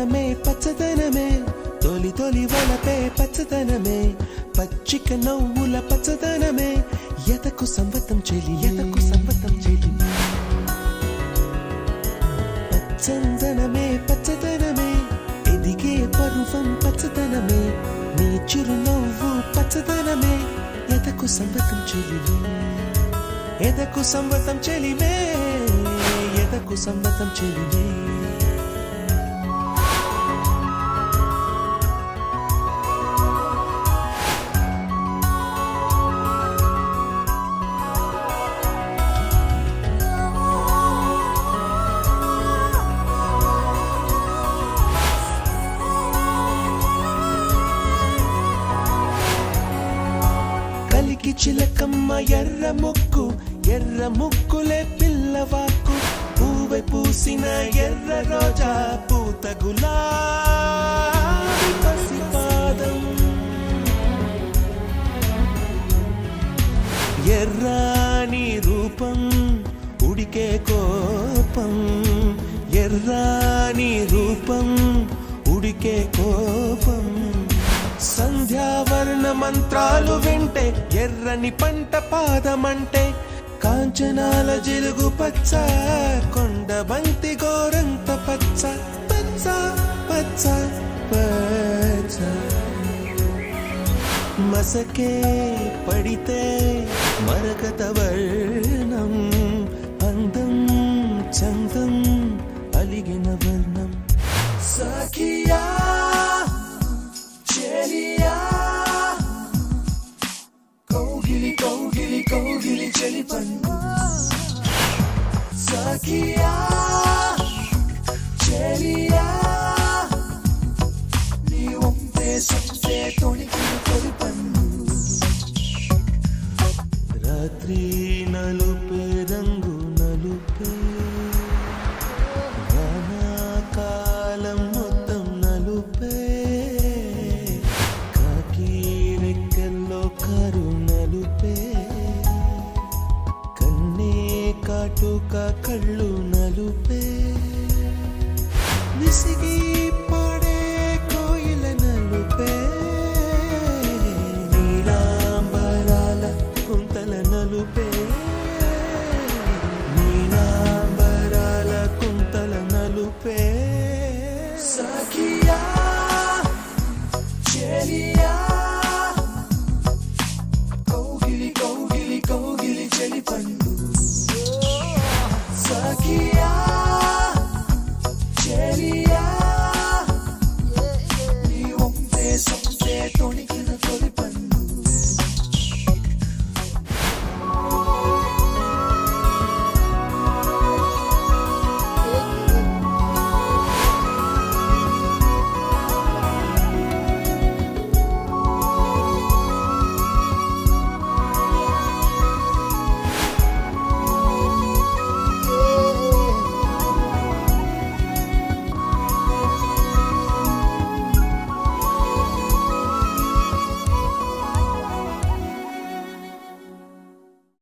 పచ్చదనమే పచ్చదనమే తొలి తొలి వలపే పచ్చదనమే పచ్చిక నవ్వుల పచ్చదనమే ఎదకు సంవతం చెలి ఎదకు సంవతం చెలి పచ్చదనమే పచ్చదనమే ఎదిగే పరువం పచ్చదనమే నీ చిరునవ్వు పచ్చదనమే ఎదకు సంవతం చెలివే ఎదకు సంవతం చెలివే ఎదకు సంవతం చెలివే కలికి చిలకమ్మ ఎర్ర ముక్కులే పిల్లవాకు పూవై పూసిన ఎర్ర రోజా పూత గులాబీ పసిపాదం ఎర్రాని రూపం ఉడికే కోపం ఎర్రాని రూపం ఉడికే కోపం సంధ్యావర్ణ మంత్రాలు వింటే ఎర్రని పంట పాదమంటే కాంచనాల జిలుగు పచ్చ కొండ బంతి గోరంత పచ్చ పచ్చ పచ్చ పచ్చ మసకే పడితే మరకత వర్ణం అందం చందం అలిగిన వర్ణం సఖియా కౌగిలి కౌగిలి కౌగిలి చెలి పన్ను సఖియా చెలియా నీ ఒంపే సంపే తొణికిన తొలి పన్ను రాత్రి నలుపే రంగు నలుపే వానాకాలం మొత్తం నలుపే కారు నలుపే కన్నే కాటుక కళ్ళు నలుపే